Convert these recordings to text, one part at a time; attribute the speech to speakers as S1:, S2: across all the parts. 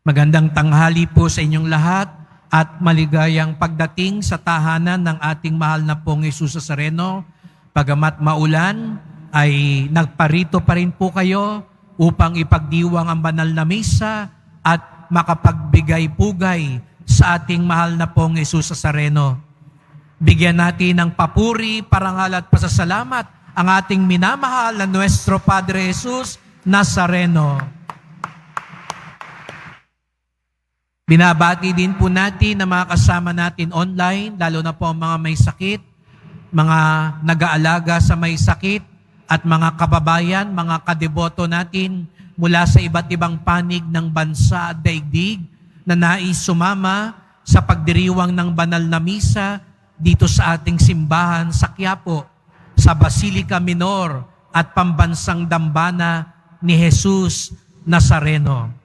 S1: Magandang tanghali po sa inyong lahat at maligayang pagdating sa tahanan ng ating mahal na pong Jesus Nazareno. Pagamat maulan, ay nagparito pa rin po kayo upang ipagdiwang ang banal na misa at makapagbigay pugay sa ating mahal na pong Jesus Nazareno. Bigyan natin ng papuri, parangal at pasasalamat ang ating minamahal na Nuestro Padre Jesus Nazareno. Binabati din po natin na mga kasama natin online, lalo na po ang mga may sakit, mga nag-aalaga sa may sakit, at mga kababayan, mga kadeboto natin mula sa iba't ibang panig ng bansa at daigdig na nais sumama sa pagdiriwang ng banal na misa dito sa ating simbahan sa Quiapo, sa Basilica Minor at Pambansang Dambana ni Jesus Nazareno.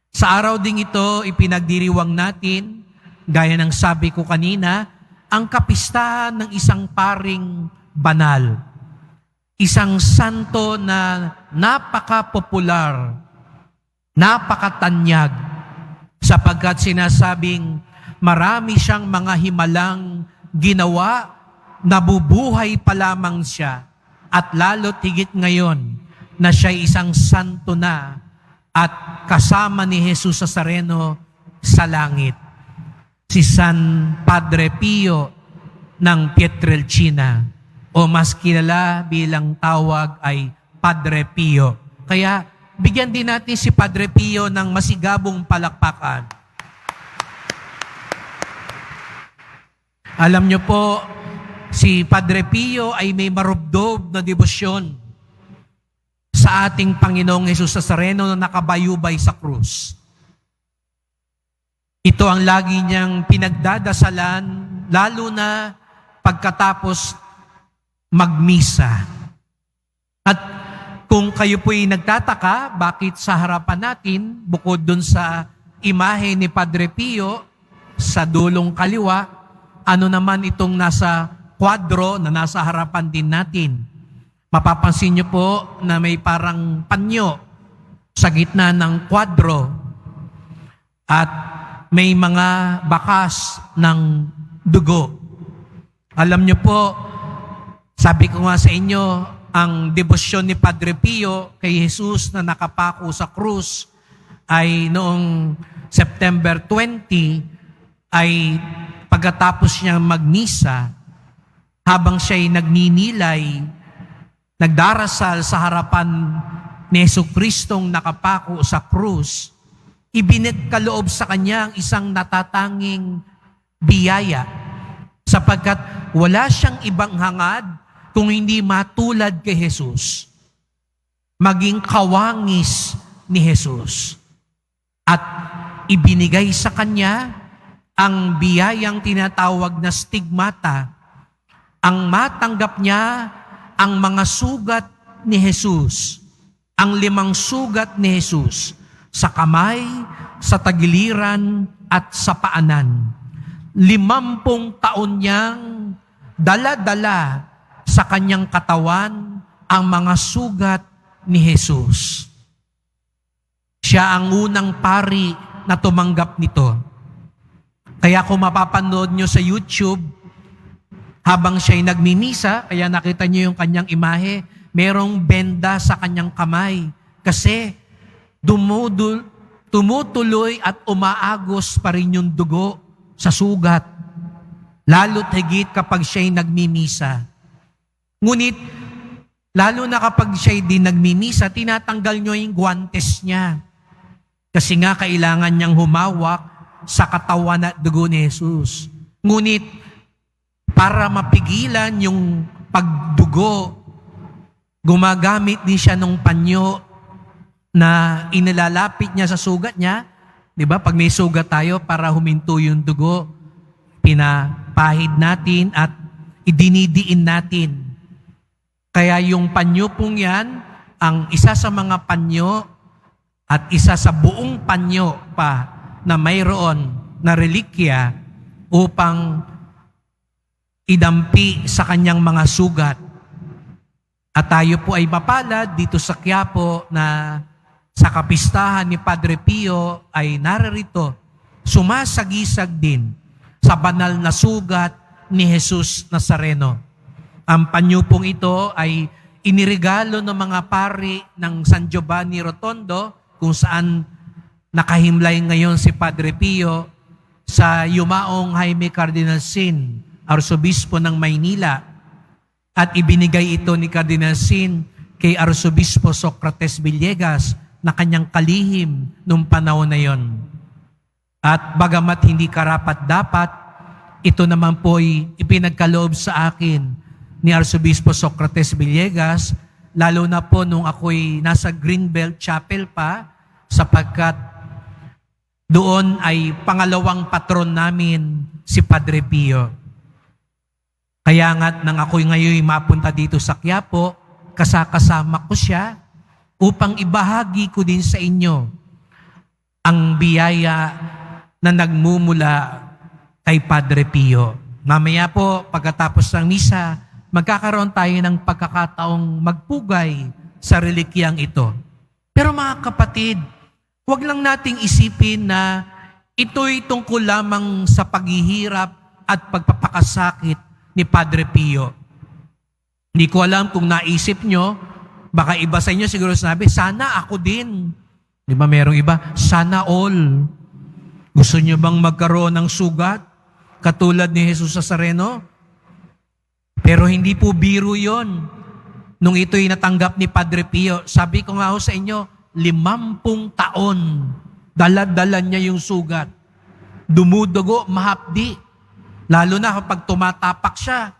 S1: Sa araw ding ito, ipinagdiriwang natin, gaya ng sabi ko kanina, ang kapistahan ng isang paring banal. Isang santo na napaka-popular, napakatanyag, sapagkat sinasabing marami siyang mga himalang ginawa, nabubuhay pa lamang siya, at lalo't higit ngayon na siya'y isang santo na at kasama ni Jesus Nazareno sa langit. Si San Padre Pio ng Pietrelcina, o mas kilala bilang tawag ay Padre Pio. Kaya bigyan din natin si Padre Pio ng masigabong palakpakan. Alam niyo po, si Padre Pio ay may marubdob na debosyon sa ating Panginoong Jesus Nazareno na nakabayubay sa krus. Ito ang lagi niyang pinagdadasalan, lalo na pagkatapos magmisa. At kung kayo po'y nagtataka, bakit sa harapan natin, bukod dun sa imahe ni Padre Pio, sa dulong kaliwa, ano naman itong nasa kwadro na nasa harapan din natin? Mapapansin niyo po na may parang panyo sa gitna ng kwadro at may mga bakas ng dugo. Alam niyo po, sabi ko nga sa inyo, ang debosyon ni Padre Pio kay Jesus na nakapako sa krus ay noong September 20 ay pagkatapos niya magmisa, habang siya'y nagninilay, nagdarasal sa harapan ni Jesucristong nakapako sa krus, ibinit kaloob sa kanya ang isang natatanging biyaya, sapagkat wala siyang ibang hangad kung hindi matulad kay Jesus, maging kawangis ni Jesus. At ibinigay sa kanya ang biyayang tinatawag na stigmata. Ang matanggap niya ang mga sugat ni Jesus, ang 5 sugat ni Jesus, sa kamay, sa tagiliran, at sa paanan. 50 taon niyang dala-dala sa kanyang katawan ang mga sugat ni Jesus. Siya ang unang pari na tumanggap nito. Kaya kung mapapanood nyo sa YouTube, habang siya'y nagmimisa, kaya nakita niyo yung kanyang imahe, merong benda sa kanyang kamay. Kasi tumutuloy at umaagos pa rin yung dugo sa sugat. Lalo't higit kapag siya'y nagmimisa. Ngunit, lalo na kapag siya'y din nagmimisa, tinatanggal niyo yung guwantes niya. Kasi nga kailangan niyang humawak sa katawan at dugo ni Jesus. Ngunit, para mapigilan yung pagdugo, gumagamit din siya ng panyo na inilalapit niya sa sugat niya. Di ba? Pag may sugat tayo, para huminto yung dugo, pinapahid natin at idinidiin natin. Kaya yung panyo pong yan, ang isa sa mga panyo at isa sa buong panyo pa na mayroon na relikya upang idampi sa kanyang mga sugat. At tayo po ay mapalad dito sa Quiapo na sa kapistahan ni Padre Pio ay naririto, sumasagisag din sa banal na sugat ni Jesus Nazareno. Ang panyupong ito ay iniregalo ng mga pari ng San Giovanni Rotondo, kung saan nakahimlay ngayon si Padre Pio sa yumaong Jaime Cardinal Sin, Arsobispo ng Maynila, at ibinigay ito ni Cardinal Sin kay Arsobispo Socrates Villegas na kanyang kalihim nung panahon na yon. At bagamat hindi karapat-dapat, ito naman po ay ipinagkaloob sa akin ni Arsobispo Socrates Villegas, lalo na po nung ako'y nasa Greenbelt Chapel pa, sapagkat doon ay pangalawang patron namin si Padre Pio. Kaya nga't nang ako'y ngayon mapunta dito sa Quiapo, kasama ko siya upang ibahagi ko din sa inyo ang biyaya na nagmumula kay Padre Pio. Mamaya po, pagkatapos ng misa, magkakaroon tayo ng pagkakataong magpugay sa relikyang ito. Pero mga kapatid, huwag lang nating isipin na ito'y tungkol lamang sa paghihirap at pagpapakasakit ni Padre Pio. Hindi ko alam kung naisip nyo, baka iba sa inyo siguro sinabi, sana ako din. Di ba merong iba? Sana all. Gusto nyo bang magkaroon ng sugat katulad ni Jesus Nazareno? Pero hindi po biro yon. Nung ito'y natanggap ni Padre Pio, sabi ko nga ho sa inyo, 50 taon, dala-dala niya yung sugat. Dumudugo, mahapdi. Lalo na kapag tumatapak siya.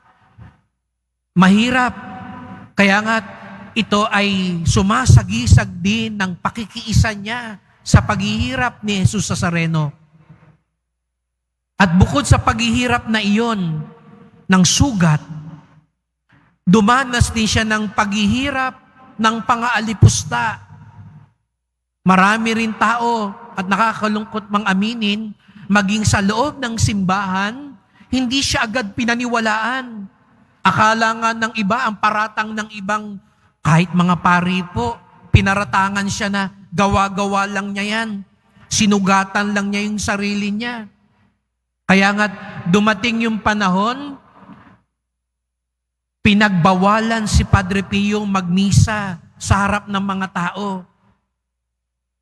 S1: Mahirap. Kaya nga, ito ay sumasagisag din ng pakikiisa niya sa paghihirap ni Jesus Nazareno. At bukod sa paghihirap na iyon, ng sugat, dumanas din siya ng paghihirap ng pangaalipusta. Marami rin tao at nakakalungkot mang aminin, maging sa loob ng simbahan, hindi siya agad pinaniwalaan. Akala nga ng iba, ang paratang ng ibang, kahit mga pari po, pinaratangan siya na gawa-gawa lang niya yan. Sinugatan lang niya yung sarili niya. Kaya nga dumating yung panahon, pinagbawalan si Padre Pio magmisa sa harap ng mga tao.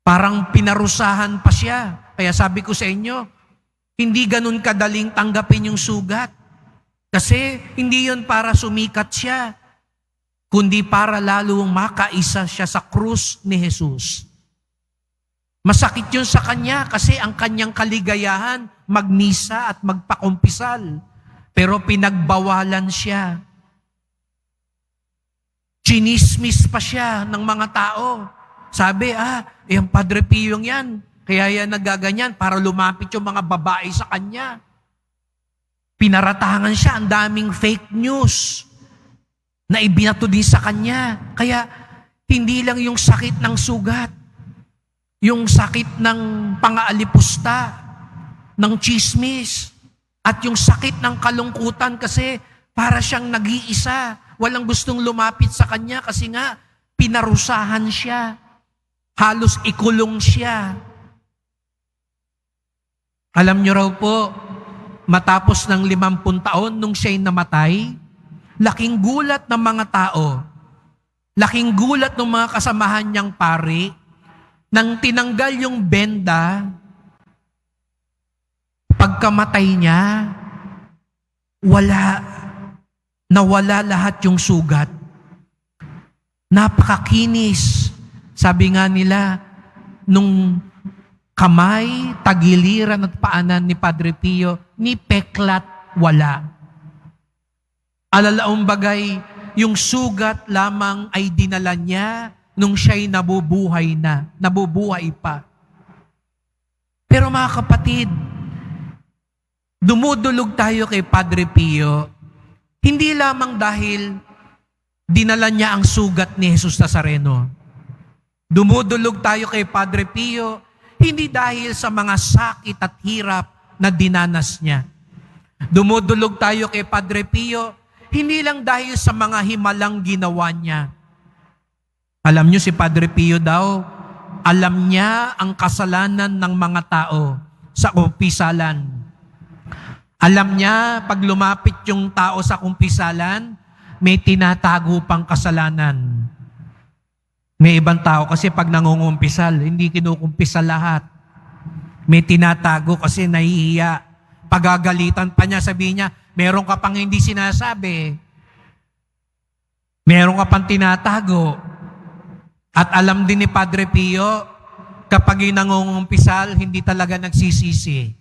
S1: Parang pinarusahan pa siya. Kaya sabi ko sa inyo, hindi ganun kadaling tanggapin yung sugat. Kasi hindi yun para sumikat siya, kundi para lalong makaisa siya sa krus ni Jesus. Masakit yun sa kanya kasi ang kanyang kaligayahan, magmisa at magpakumpisal. Pero pinagbawalan siya. Chinismis pa siya ng mga tao. Sabi, yung Padre Pio yan, kaya yan nagaganyan para lumapit yung mga babae sa kanya. Pinaratangan siya, ang daming fake news na ibinato din sa kanya. Kaya hindi lang yung sakit ng sugat, yung sakit ng pangaalipusta, ng chismis, at yung sakit ng kalungkutan kasi para siyang nag-iisa. Walang gustong lumapit sa kanya kasi nga pinarusahan siya. Halos ikulong siya. Alam niyo raw po, matapos ng 50 taon nung siya'y namatay, laking gulat ng mga tao, laking gulat ng mga kasamahan niyang pari, nang tinanggal yung benda, pagkamatay niya, nawala lahat yung sugat. Napakakinis. Sabi nga nila, nung kamay, tagiliran at paanan ni Padre Pio, ni peklat wala. Alalaong bagay, yung sugat lamang ay dinala niya nung siya'y nabubuhay pa. Pero mga kapatid, dumudulog tayo kay Padre Pio, hindi lamang dahil dinala niya ang sugat ni Jesus Nazareno. Dumudulog tayo kay Padre Pio, hindi dahil sa mga sakit at hirap na dinanas niya. Dumudulog tayo kay Padre Pio, hindi lang dahil sa mga himalang ginawa niya. Alam niyo si Padre Pio daw, Alam niya ang kasalanan ng mga tao sa kumpisalan. Alam niya, pag lumapit yung tao sa kumpisalan, may tinatago pang kasalanan. May ibang tao kasi pag nangungumpisal, hindi kinukumpisal lahat. May tinatago kasi nahihiya. Pagagalitan pa niya, sabihin niya, meron ka pang hindi sinasabi. Meron ka pang tinatago. At alam din ni Padre Pio, kapag yung nangungumpisal, hindi talaga nagsisisi.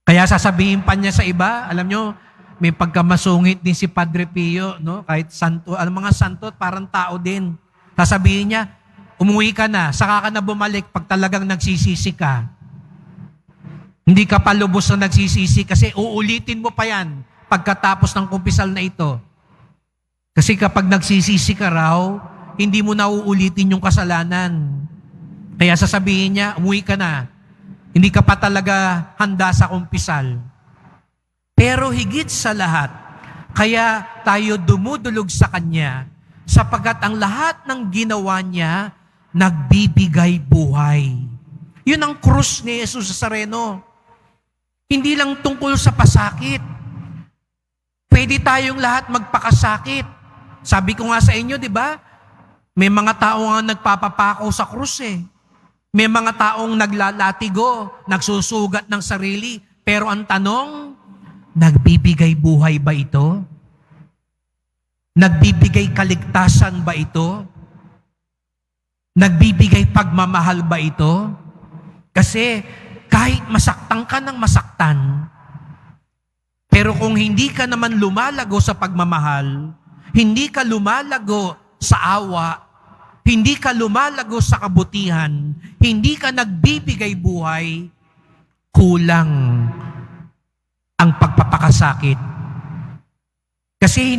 S1: Kaya sasabihin pa niya sa iba, alam nyo, may pagkamasungit din si Padre Pio, no? Kahit santo, mga santo, parang tao din. Sasabihin niya, umuwi ka na, saka ka na bumalik pag talagang nagsisisi ka. Hindi ka pa lubos na nagsisisi kasi uulitin mo pa yan pagkatapos ng kumpisal na ito. Kasi kapag nagsisisi ka raw, hindi mo na uulitin yung kasalanan. Kaya sasabihin niya, umuwi ka na. Hindi ka pa talaga handa sa kumpisal. Pero higit sa lahat, kaya tayo dumudulog sa Kanya, sapagkat ang lahat ng ginawa niya, nagbibigay buhay. Yun ang krus ni Jesus Nazareno. Hindi lang tungkol sa pasakit. Pwede tayong lahat magpakasakit. Sabi ko nga sa inyo, di ba? May mga tao nga nagpapapako sa krus eh. May mga taong naglalatigo, nagsusugat ng sarili. Pero ang tanong, nagbibigay buhay ba ito? Nagbibigay kaligtasan ba ito? Nagbibigay pagmamahal ba ito? Kasi kahit masaktan ka ng masaktan, pero kung hindi ka naman lumalago sa pagmamahal, hindi ka lumalago sa awa, hindi ka lumalago sa kabutihan, hindi ka nagbibigay buhay, kulang ang pagpapakasakit. Kasi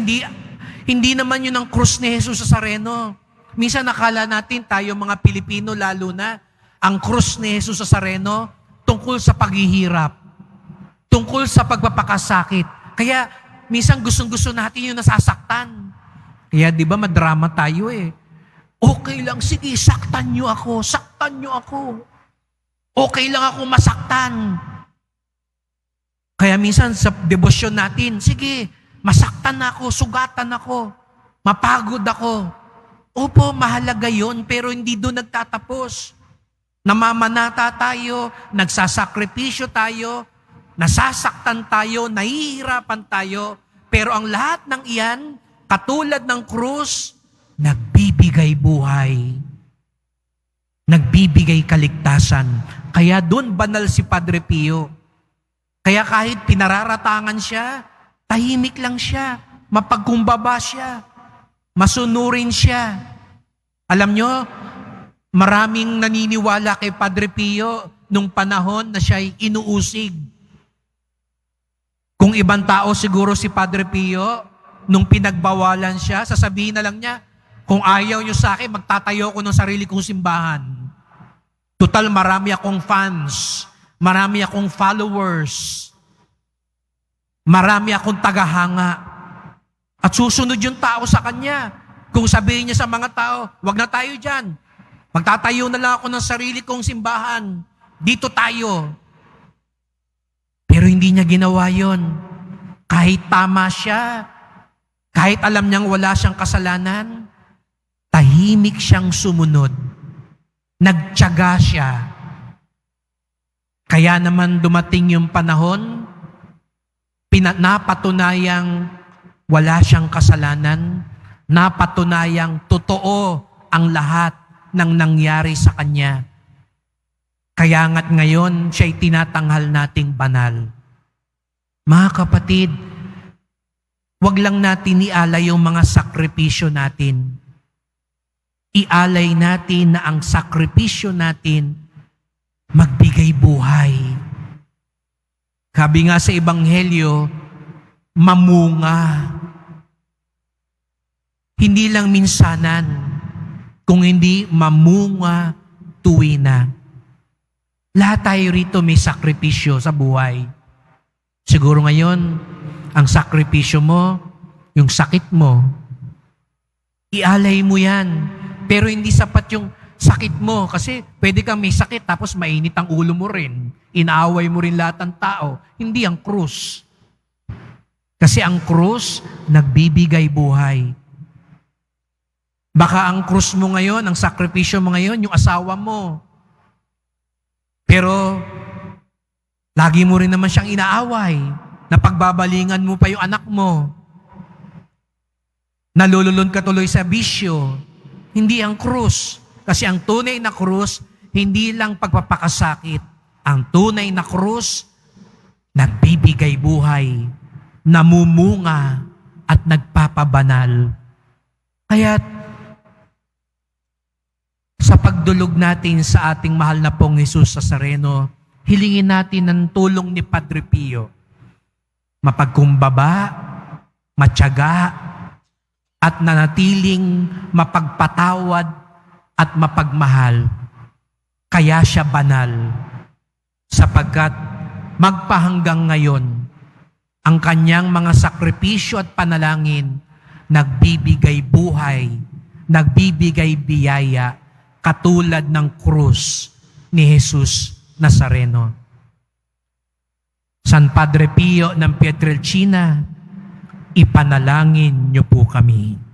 S1: hindi naman yun ang krus ni Jesus Nazareno. Minsan nakala natin tayo mga Pilipino lalo na, ang krus ni Jesus Nazareno tungkol sa paghihirap, tungkol sa pagpapakasakit. Kaya minsan gustong-gusto natin yung nasasaktan. Kaya di ba madrama tayo eh. Okay lang, sige, saktan nyo ako, saktan nyo ako. Okay lang ako masaktan. Kaya minsan sa debosyon natin, sige, masaktan ako, sugatan ako, mapagod ako. Opo, mahalaga yun, pero hindi doon nagtatapos. Namamanata tayo, nagsasakripisyo tayo, nasasaktan tayo, nahihirapan tayo, pero ang lahat ng iyan, katulad ng krus, nagbibigay buhay. Nagbibigay kaligtasan. Kaya doon banal si Padre Pio. Kaya kahit pinararatangan siya, tahimik lang siya, mapagkumbaba siya, masunurin siya. Alam nyo, maraming naniniwala kay Padre Pio nung panahon na siya'y inuusig. Kung ibang tao siguro si Padre Pio, nung pinagbawalan siya, sasabihin na lang niya, kung ayaw nyo sa akin, magtatayo ko ng sarili kong simbahan. Total, marami akong fans, marami akong followers, marami akong tagahanga. At susunod yung tao sa kanya. Kung sabihin niya sa mga tao, wag na tayo dyan. Magtatayo na lang ako ng sarili kong simbahan. Dito tayo. Pero hindi niya ginawa yon. Kahit tama siya, kahit alam niyang wala siyang kasalanan, tahimik siyang sumunod. Nagtiyaga siya. Kaya naman dumating yung panahon, napatunayang wala siyang kasalanan, napatunayang totoo ang lahat ng nangyari sa kanya. Kaya nga't ngayon, siya'y tinatanghal nating banal. Mga kapatid, wag lang natin ialay yung mga sakripisyo natin. Ialay natin na ang sakripisyo natin magbigay buhay. Sabi nga sa Ebanghelyo, mamunga. Hindi lang minsanan, kung hindi mamunga tuwina. Lahat tayo rito may sakripisyo sa buhay. Siguro ngayon, ang sakripisyo mo, yung sakit mo, ialay mo yan. Pero hindi sapat yung sakit mo. Kasi pwede kang may sakit tapos mainit ang ulo mo rin. Inaaway mo rin lahat ng tao. Hindi ang krus. Kasi ang krus, nagbibigay buhay. Baka ang krus mo ngayon, ang sakripisyo mo ngayon, yung asawa mo. Pero, lagi mo rin naman siyang inaaway. Napagbabalingan mo pa yung anak mo. Nalululun ka tuloy sa bisyo. Hindi ang krus. Kasi ang tunay na krus, hindi lang pagpapakasakit. Ang tunay na krus, nagbibigay buhay, namumunga, at nagpapabanal. Kaya, sa pagdulog natin sa ating mahal na pong Jesus Nazareno, hilingin natin ang tulong ni Padre Pio. Mapagkumbaba, matyaga, at nanatiling mapagpatawad at mapagmahal. Kaya siya banal, sapagkat magpahanggang ngayon, ang kanyang mga sakripisyo at panalangin nagbibigay buhay, nagbibigay biyaya, katulad ng krus ni Jesus Nazareno. San Padre Pio ng Pietrelcina, ipanalangin niyo po kami.